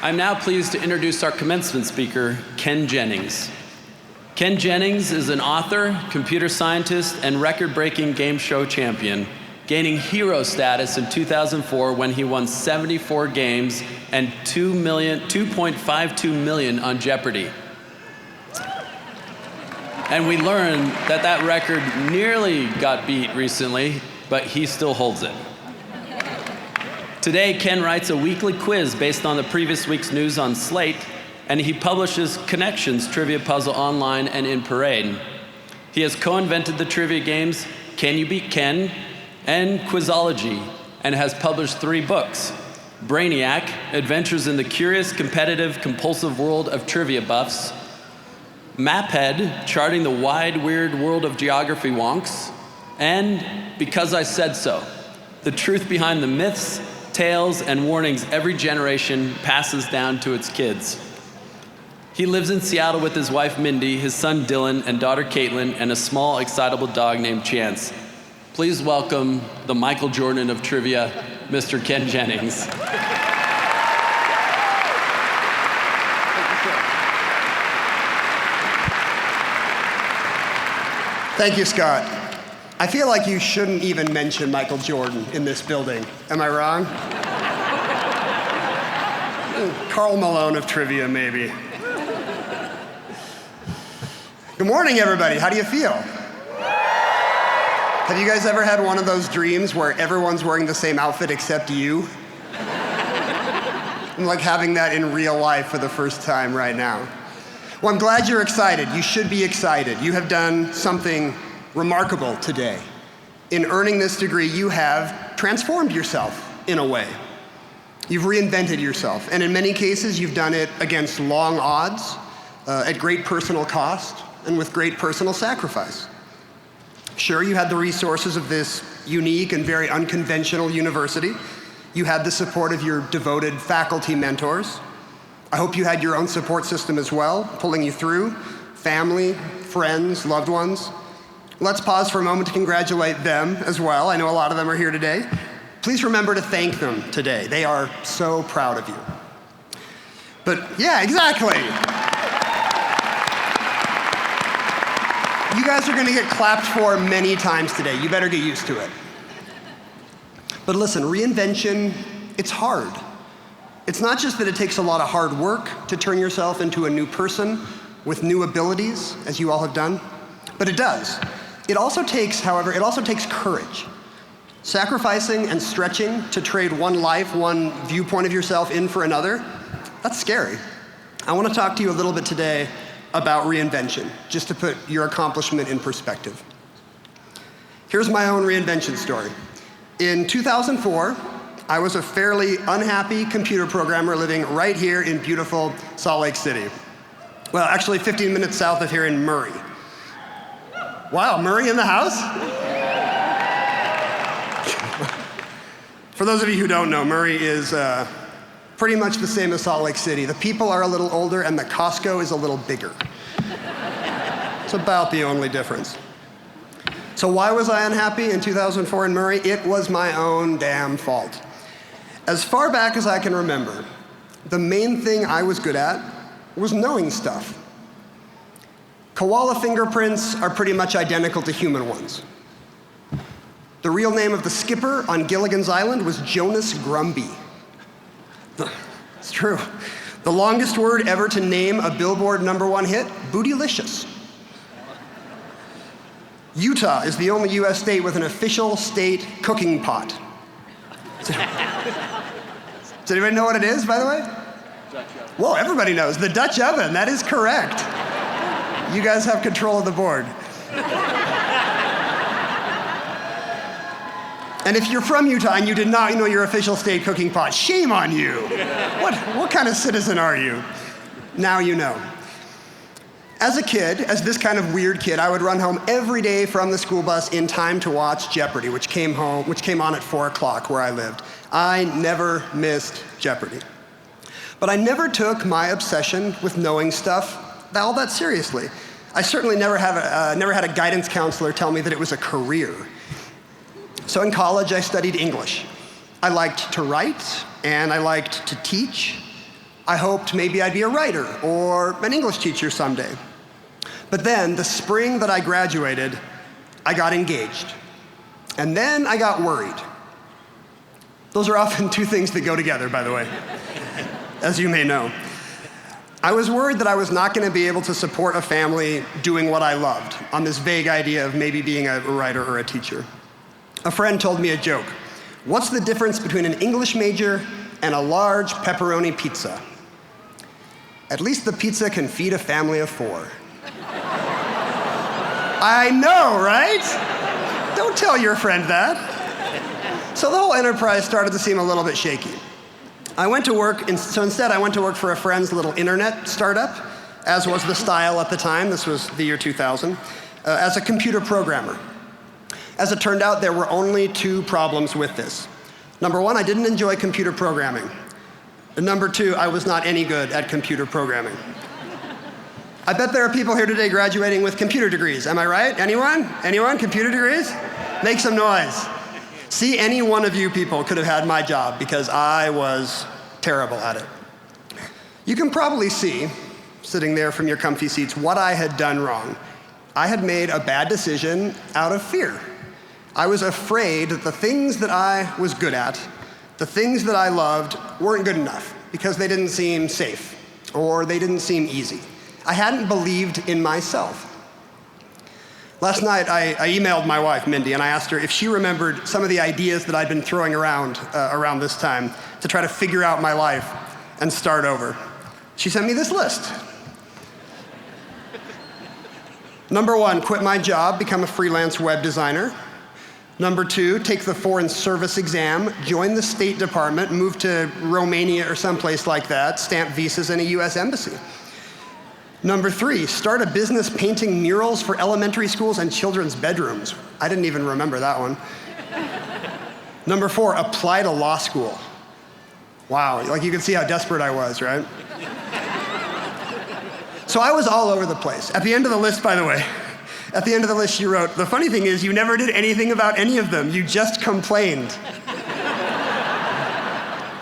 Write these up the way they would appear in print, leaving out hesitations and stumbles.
I'm now pleased to introduce our commencement speaker, Ken Jennings. Ken Jennings is an author, computer scientist, and record-breaking game show champion, gaining hero status in 2004 when he won 74 games and $2.52 million on Jeopardy. And we learned that that record nearly got beat recently, but he still holds it. Today, Ken writes a weekly quiz based on the previous week's news on Slate, and he publishes Connections trivia puzzle online and in Parade. He has co-invented the trivia games Can You Beat Ken and Quizology, and has published 3 books: Brainiac, Adventures in the Curious, Competitive, Compulsive World of Trivia Buffs; Maphead, Charting the Wide, Weird World of Geography Wonks; and Because I Said So, the truth behind the myths, tales, and warnings every generation passes down to its kids. He lives in Seattle with his wife Mindy, his son Dylan, and daughter Caitlin, and a small, excitable dog named Chance. Please welcome the Michael Jordan of trivia, Mr. Ken Jennings. Thank you, Scott. I feel like you shouldn't even mention Michael Jordan in this building. Am I wrong? Karl Malone of trivia, maybe. Good morning, everybody. How do you feel? Have you guys ever had one of those dreams where everyone's wearing the same outfit except you? I'm like having that in real life for the first time right now. Well, I'm glad you're excited. You should be excited. You have done something remarkable today. In earning this degree, you have transformed yourself in a way. You've reinvented yourself, and in many cases, you've done it against long odds, at great personal cost, and with great personal sacrifice. Sure, you had the resources of this unique and very unconventional university. You had the support of your devoted faculty mentors. I hope you had your own support system as well, pulling you through, family, friends, loved ones. Let's pause for a moment to congratulate them as well. I know a lot of them are here today. Please remember to thank them today. They are so proud of you. But yeah, exactly. You guys are gonna get clapped for many times today. You better get used to it. But listen, reinvention, it's hard. It's not just that it takes a lot of hard work to turn yourself into a new person with new abilities, as you all have done, but it does. It also takes courage. Sacrificing and stretching to trade one life, one viewpoint of yourself in for another, that's scary. I want to talk to you a little bit today about reinvention, just to put your accomplishment in perspective. Here's my own reinvention story. In 2004, I was a fairly unhappy computer programmer living right here in beautiful Salt Lake City. Well, actually 15 minutes south of here in Murray. Wow, Murray in the house? For those of you who don't know, Murray is pretty much the same as Salt Lake City. The people are a little older and the Costco is a little bigger. It's about the only difference. So why was I unhappy in 2004 in Murray? It was my own damn fault. As far back as I can remember, the main thing I was good at was knowing stuff. Koala fingerprints are pretty much identical to human ones. The real name of the skipper on Gilligan's Island was Jonas Grumby. It's true. The longest word ever to name a Billboard #1 hit, bootylicious. Utah is the only US state with an official state cooking pot. Does anybody know what it is, by the way? Dutch oven. Whoa, everybody knows. The Dutch oven, that is correct. You guys have control of the board. And if you're from Utah and you did not know your official state cooking pot, shame on you. What kind of citizen are you? Now you know. As a kid, as this kind of weird kid, I would run home every day from the school bus in time to watch Jeopardy, which came on at 4 o'clock where I lived. I never missed Jeopardy. But I never took my obsession with knowing stuff all that seriously. I certainly never had a guidance counselor tell me that it was a career. So in college, I studied English. I liked to write, and I liked to teach, I hoped maybe I'd be a writer or an English teacher someday. But then, the spring that I graduated, I got engaged. And then I got worried. Those are often two things that go together, by the way, as you may know. I was worried that I was not going to be able to support a family doing what I loved, on this vague idea of maybe being a writer or a teacher. A friend told me a joke. What's the difference between an English major and a large pepperoni pizza? At least the pizza can feed a family of 4. I know, right? Don't tell your friend that. So the whole enterprise started to seem a little bit shaky. I went to work, so instead I went to work for a friend's little internet startup, as was the style at the time, this was the year 2000, as a computer programmer. As it turned out, there were only 2 problems with this. Number 1, I didn't enjoy computer programming. And number 2, I was not any good at computer programming. I bet there are people here today graduating with computer degrees, am I right? Anyone? Anyone? Computer degrees? Make some noise. See, any one of you people could have had my job because I was terrible at it. You can probably see, sitting there from your comfy seats, what I had done wrong. I had made a bad decision out of fear. I was afraid that the things that I was good at, the things that I loved, weren't good enough because they didn't seem safe or they didn't seem easy. I hadn't believed in myself. Last night, I emailed my wife, Mindy, and I asked her if she remembered some of the ideas that I'd been throwing around this time to try to figure out my life and start over. She sent me this list. Number 1, quit my job, become a freelance web designer. Number 2, take the Foreign Service exam, join the State Department, move to Romania or someplace like that, stamp visas in a US embassy. Number 3, start a business painting murals for elementary schools and children's bedrooms. I didn't even remember that one. Number 4, apply to law school. Wow, like you can see how desperate I was, right? So I was all over the place. At the end of the list, by the way, at the end of the list she wrote, the funny thing is you never did anything about any of them. You just complained.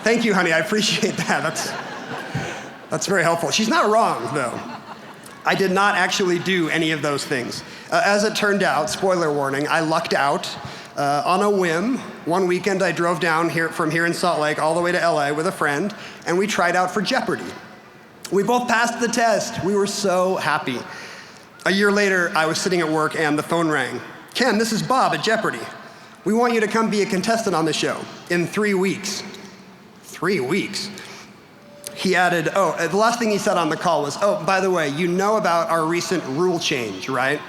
Thank you, honey, I appreciate that. That's very helpful. She's not wrong, though. I did not actually do any of those things. As it turned out, spoiler warning, I lucked out. On a whim, one weekend I drove down from here in Salt Lake all the way to LA with a friend, and we tried out for Jeopardy. We both passed the test. We were so happy. A year later, I was sitting at work and the phone rang. Ken, this is Bob at Jeopardy. We want you to come be a contestant on the show in 3 weeks. 3 weeks? He added, the last thing he said on the call was, by the way, you know about our recent rule change, right?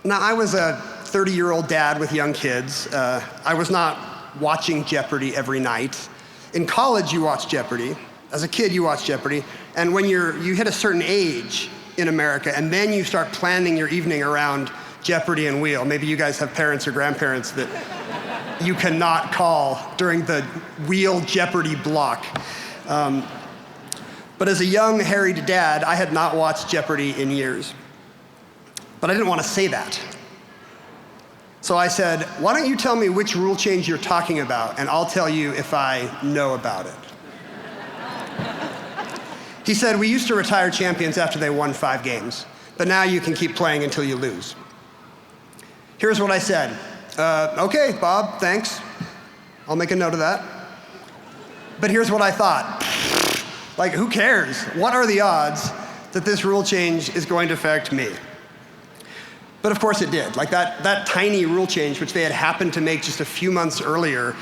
Now, I was a 30-year-old dad with young kids. I was not watching Jeopardy every night. In college, you watch Jeopardy. As a kid, you watch Jeopardy. And when you hit a certain age in America, and then you start planning your evening around Jeopardy and Wheel. Maybe you guys have parents or grandparents that you cannot call during the Wheel Jeopardy block. But as a young, harried dad, I had not watched Jeopardy in years. But I didn't want to say that. So I said, why don't you tell me which rule change you're talking about, and I'll tell you if I know about it. He said, we used to retire champions after they won 5 games, but now you can keep playing until you lose. Here's what I said. Okay, Bob, thanks. I'll make a note of that. But here's what I thought. Like, who cares? What are the odds that this rule change is going to affect me? But of course it did. Like that tiny rule change, which they had happened to make just a few months earlier,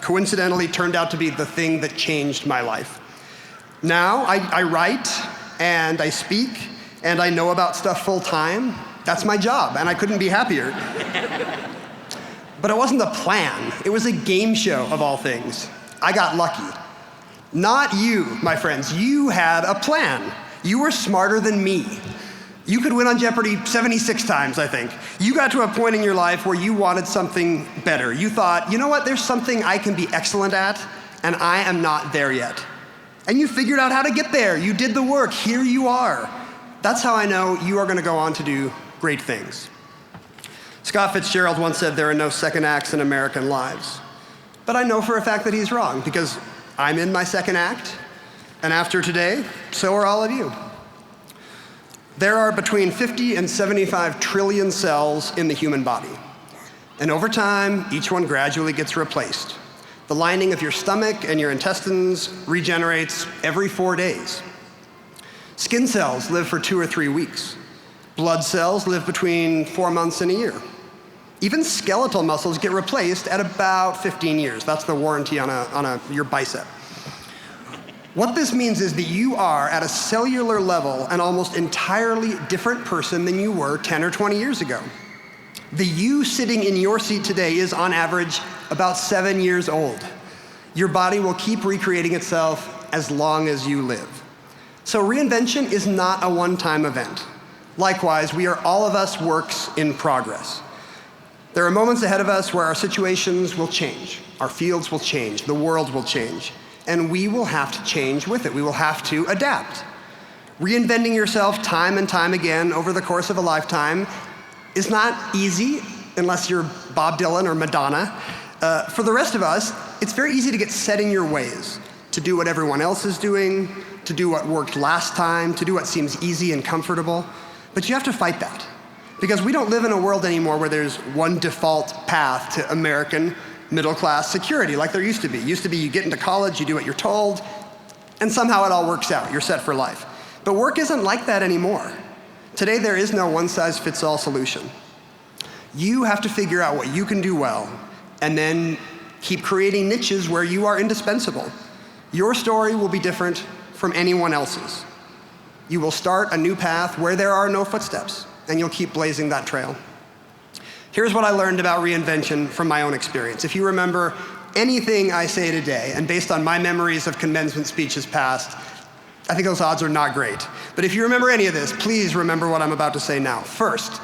coincidentally turned out to be the thing that changed my life. Now I write and I speak and I know about stuff full time. That's my job, and I couldn't be happier. But it wasn't a plan. It was a game show of all things. I got lucky. Not you, my friends. You had a plan. You were smarter than me. You could win on Jeopardy 76 times, I think. You got to a point in your life where you wanted something better. You thought, you know what, there's something I can be excellent at, and I am not there yet. And you figured out how to get there. You did the work. Here you are. That's how I know you are going to go on to do great things. Scott Fitzgerald once said there are no second acts in American lives. But I know for a fact that he's wrong, because I'm in my second act, and after today, so are all of you. There are between 50 and 75 trillion cells in the human body. And over time, each one gradually gets replaced. The lining of your stomach and your intestines regenerates every 4 days. Skin cells live for 2 or 3 weeks. Blood cells live between 4 months and a year. Even skeletal muscles get replaced at about 15 years. That's the warranty on your bicep. What this means is that you are, at a cellular level, an almost entirely different person than you were 10 or 20 years ago. The you sitting in your seat today is, on average, about 7 years old. Your body will keep recreating itself as long as you live. So reinvention is not a one-time event. Likewise, we are all of us works in progress. There are moments ahead of us where our situations will change, our fields will change, the world will change, and we will have to change with it. We will have to adapt. Reinventing yourself time and time again over the course of a lifetime is not easy unless you're Bob Dylan or Madonna. For the rest of us, it's very easy to get set in your ways, to do what everyone else is doing, to do what worked last time, to do what seems easy and comfortable. But you have to fight that, because we don't live in a world anymore where there's one default path to American middle-class security like there used to be. It used to be you get into college, you do what you're told, and somehow it all works out. You're set for life. But work isn't like that anymore. Today, there is no one-size-fits-all solution. You have to figure out what you can do well, and then keep creating niches where you are indispensable. Your story will be different from anyone else's. You will start a new path where there are no footsteps, and you'll keep blazing that trail. Here's what I learned about reinvention from my own experience. If you remember anything I say today, and based on my memories of commencement speeches past, I think those odds are not great. But if you remember any of this, please remember what I'm about to say now. First,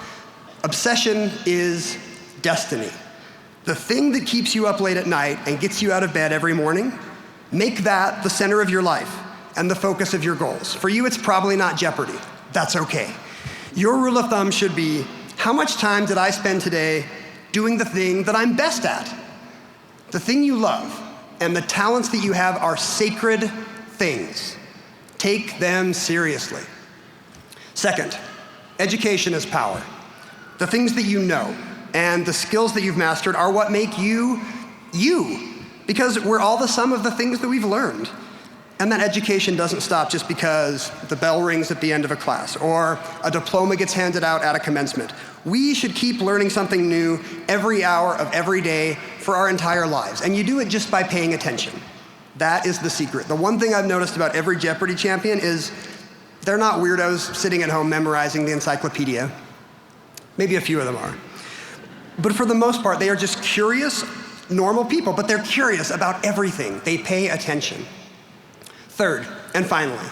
obsession is destiny. The thing that keeps you up late at night and gets you out of bed every morning, make that the center of your life and the focus of your goals. For you, it's probably not Jeopardy. That's okay. Your rule of thumb should be, how much time did I spend today doing the thing that I'm best at? The thing you love and the talents that you have are sacred things. Take them seriously. Second, education is power. The things that you know and the skills that you've mastered are what make you, you. Because we're all the sum of the things that we've learned. And that education doesn't stop just because the bell rings at the end of a class or a diploma gets handed out at a commencement. We should keep learning something new every hour of every day for our entire lives. And you do it just by paying attention. That is the secret. The one thing I've noticed about every Jeopardy champion is they're not weirdos sitting at home memorizing the encyclopedia. Maybe a few of them are. But for the most part, they are just curious, normal people, but they're curious about everything. They pay attention. Third, and finally,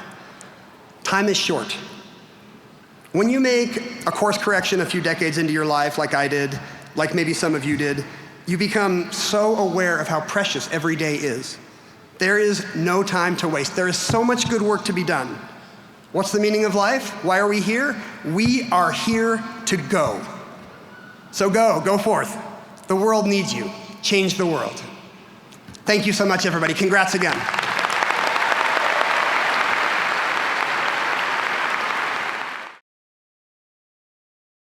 time is short. When you make a course correction a few decades into your life, like I did, like maybe some of you did, you become so aware of how precious every day is. There is no time to waste. There is so much good work to be done. What's the meaning of life? Why are we here? We are here to go. So go forth. The world needs you. Change the world. Thank you so much, everybody. Congrats again.